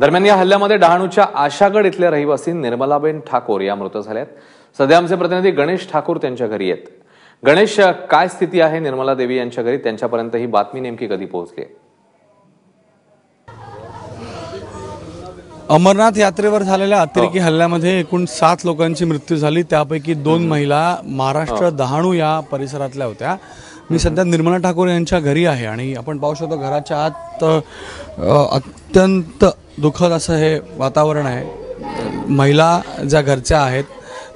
दरम्यान या हल्ल्यामध्ये डहाणूच्या आशागड इथल्या रहिवासी निर्मलाबेन ठाकूर या मृत झाल्यात। सध्या आमचे प्रतिनिधी गणेश ठाकूर त्यांच्या घरी आहेत। गणेश, काय स्थिती आहे निर्मला देवी यांच्या घरी? त्यांच्यापर्यंत ही बातमी नेमकी कधी पोहोचली? अमरनाथ यात्रेवर झालेल्या अतिरेकी हल्ल्यामध्ये एकूण 7 लोकांची मृत्यू झाली, त्यापैकी 2 महिला महाराष्ट्र डहाणू या परिसरातल्या होत्या। मी सध्या निर्मला ठाकूर यांच्या घरी आहे आणि आपण पाहू शकतो घराच्या आत अत्यंत दुःखद असं हे वातावरण आहे। महिला ज्या घरच्या आहेत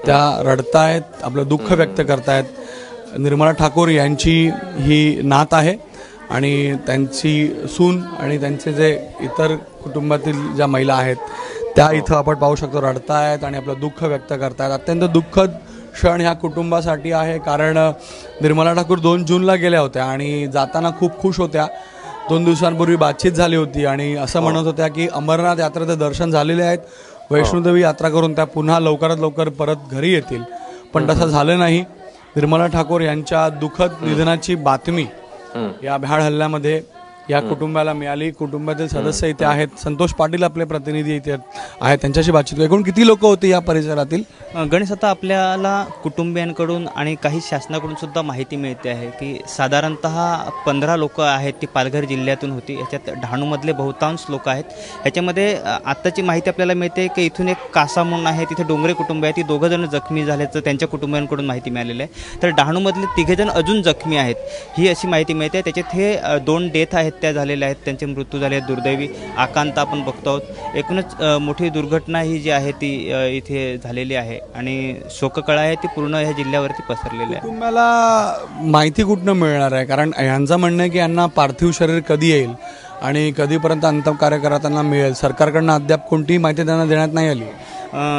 त्या रडतायत, आपलं दुःख व्यक्त करतायत। निर्मला ठाकूर यांची ही नात आहे आणि त्यांची सून आणि त्यांचे जे इतर कुटुंबातील ज्या महिला आहेत त्या इथं आपण पाहू शकतो रडतायत आणि आपलं दुःख व्यक्त करतायत। अत्यंत दुःखद क्षण ह्या कुटुंबासाठी आहे, कारण निर्मला ठाकूर 2 जूनला गेल्या होत्या आणि जाताना खूप खुश होत्या। 2 दिवसांपूर्वी बातचीत झाली होती आणि असं म्हणत होत्या की अमरनाथ यात्रेचं दर्शन झालेले आहेत, वैष्णोदेवी यात्रा करून त्या पुन्हा लवकरात लवकर परत घरी येतील, पण तसं झालं नाही। निर्मला ठाकूर यांच्या दुःखद निधनाची बातमी या भ्याड हल्ल्यामध्ये या कुटुंबाला मिळाली। कुटुंबातील सदस्य इथे आहेत। संतोष पाटील आपले प्रतिनिधी इथे आहेत, त्यांच्याशी बातचीत। एकूण किती लोक होते या परिसरातील? गणेश, आता आपल्याला कुटुंबियांकडून आणि काही शासनाकडून सुद्धा माहिती मिळते आहे की साधारणतः 15 लोक आहेत ती पालघर जिल्ह्यातून होती। याच्यात डहाणूमधले बहुतांश लोक आहेत। ह्याच्यामध्ये आत्ताची माहिती आपल्याला मिळते की इथून एक कासा म्हणून आहे, तिथे डोंगरे कुटुंब आहे, ती 2 जण जखमी झाल्याचं त्यांच्या कुटुंबियांकडून माहिती मिळालेली आहे। तर डहाणूमधले 3 जण अजून जखमी आहेत, ही अशी माहिती मिळते। त्याच्यात हे 2 डेथ आहेत त्या झालेल्या आहेत, त्यांचे मृत्यू झाले आहेत। दुर्दैवी आकांत आपण बघतो आहोत। एकूणच मोठी दुर्घटना ही जी आहे ती इथे झालेली आहे आणि शोककळा आहे ती पूर्ण ह्या जिल्ह्यावरती पसरलेली आहे। तुम्हाला माहिती कुठनं मिळणार आहे? कारण यांचं म्हणणं आहे की यांना पार्थिव शरीर कधी येईल आणि कधीपर्यंत अंत्यकार्य करताना मिळेल, सरकारकडनं अद्याप कोणतीही माहिती त्यांना देण्यात नाही आली।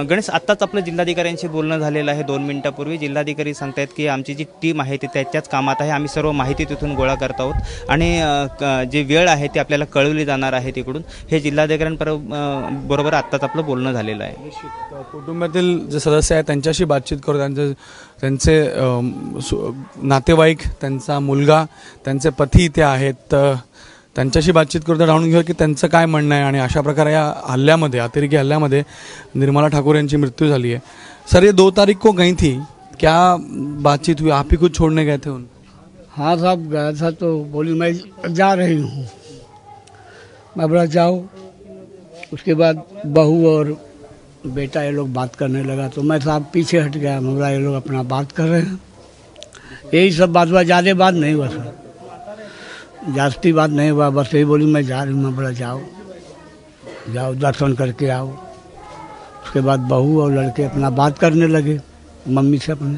गणेश, आत्ताच आपलं जिल्हाधिकाऱ्यांशी बोलणं झालेलं आहे 2 मिनिटापूर्वी। जिल्हाधिकारी सांगतायत की आमची जी टीम आहे ती त्याच्याच कामात आहे, आम्ही सर्व माहिती तिथून गोळा करत आहोत आणि जी वेळ आहे ती आपल्याला कळवली जाणार आहे तिकडून। हे जिल्हाधिकाऱ्यांबरोबर आत्ताच आपलं बोलणं झालेलं आहे। कुटुंबातील जे सदस्य आहेत त्यांच्याशी बातचीत करू, त्यांचे नातेवाईक, त्यांचा मुलगा, त्यांचे पती इथे आहेत, त्यांच्याशी बातचीत करू, तर जाणून घेऊ की त्यांचं काय म्हणणं आहे। आणि अशा प्रकारे या हल्ल्यामध्ये, अतिरेकी हल्ल्यामध्ये निर्मला ठाकुर यांची मृत्यू झाली आहे। सर, ये 2 तारीख को गई थी, क्या बातचीत हुई? आप ही कुछ छोड़ने गए थे उन? हाँ साहब, गया था तो बोली मैं जा रही हूँ। मैं बोला जाओ। उसके बाद बहू और बेटा ये लोग बात करने लगा तो मैं साहब पीछे हट गया। मैं बोला ये लोग अपना बात कर रहे हैं, यही सब बात हुआ, ज़्यादा बात नहीं हुआ सर, जास्ती बात नहीं हुआ। बस यही बोली मैं जा रही हूँ। मैं बोला जाओ जाओ, दर्शन करके आओ। उसके बाद बहू और लड़के अपना बात करने लगे मम्मी से अपने।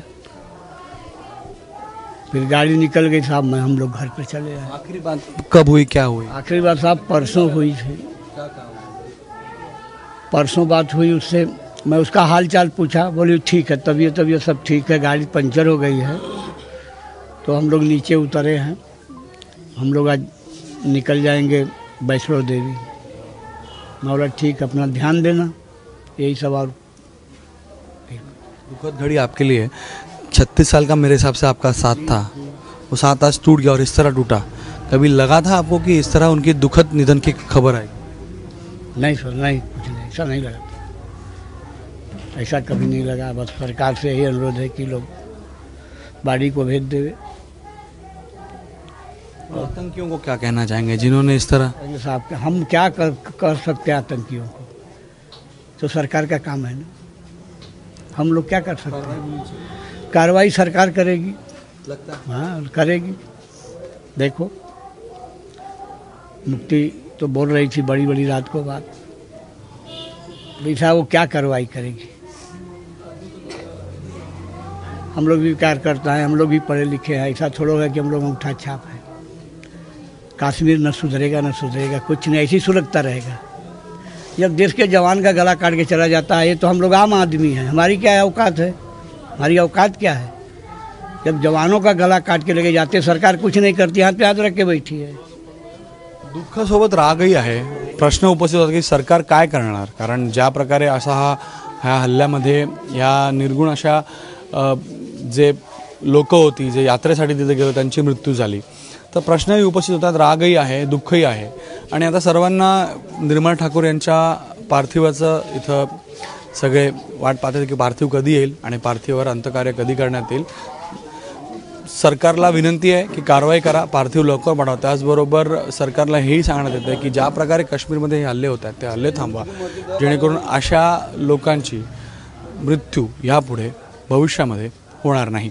फिर गाड़ी निकल गई साहब, हम लोग घर पे चले आए। आखिरी बात कब हुई, क्या हुई? आखिरी बात साहब परसों हुई थी। परसों बात हुई उससे, मैं उसका हाल चाल पूछा, बोली ठीक है, तबीयत सब ठीक है, गाड़ी पंचर हो गई है तो हम लोग नीचे उतरे हैं, हम लोग आज निकल जाएंगे वैष्णो देवी। मैं बोला ठीक, अपना ध्यान देना, यही सब। और दुखद घड़ी आपके लिए, 36 साल का मेरे हिसाब से आपका साथ था, वो साथ आज टूट गया और इस तरह टूटा। कभी लगा था आपको कि इस तरह उनकी दुखद निधन की खबर आई? नहीं सर, नहीं, कुछ नहीं, ऐसा नहीं लगा, ऐसा कभी नहीं लगा। बस सरकार से यही अनुरोध है कि लोग बाड़ी को भेज देवे। आतंकियों को क्या कहना चाहेंगे जिन्होंने इस तरह? साहब, हम क्या कर सकते हैं आतंकियों को? तो सरकार का काम है ना, हम लोग क्या कर सकते हैं? कार्रवाई सरकार करेगी, लगता है। हाँ करेगी। देखो, मुक्ति तो बोल रही थी बड़ी बड़ी रात को बात, वो क्या कार्रवाई करेगी? हम लोग भी कार्यकर्ता हैं, हम लोग भी पढ़े लिखे हैं, ऐसा थोड़ा है कि हम लोग अंगूठा छाप है। कश्मीर न सुधरेगा न सुधरेगा, कुछ नहीं, ऐसी सुलगता रहेगा। जब देश के जवान का गला काट के चला जाता है, ये तो हम लोग आम आदमी हैं, हमारी क्या औकात है? हमारी औकात क्या है? जब जवानों का गला काट के लेके जाते, सरकार कुछ नहीं करती, हाथ पे हाथ रख के बैठी है। दुःखासोबत रागही आहे। प्रश्न उपस्थित होता की सरकार काय करणार, कारण ज्या प्रकारे असा ह्या हल्ल्यामध्ये या निर्गुण अशा जे लोक होती जे यात्रेसाठी तिथे गेलो त्यांची मृत्यू झाली, तर प्रश्नही उपस्थित होतात, रागही आहे, दुःखही आहे. आणि आता सर्वांना निर्मला ठाकूर यांच्या पार्थिवाचं इथं सगळे वाट पाहतात की पार्थिव कधी येईल आणि पार्थिवावर अंत्यकार्य कधी करण्यात येईल. सरकारला विनंती आहे की कारवाई करा, पार्थिव लवकर पाठवा. त्याचबरोबर सरकारला हेही सांगण्यात येतं की ज्या प्रकारे काश्मीरमध्ये हे हल्ले होत आहेत ते हल्ले थांबवा, जेणेकरून अशा लोकांची मृत्यू यापुढे भविष्यामध्ये होणार नाही.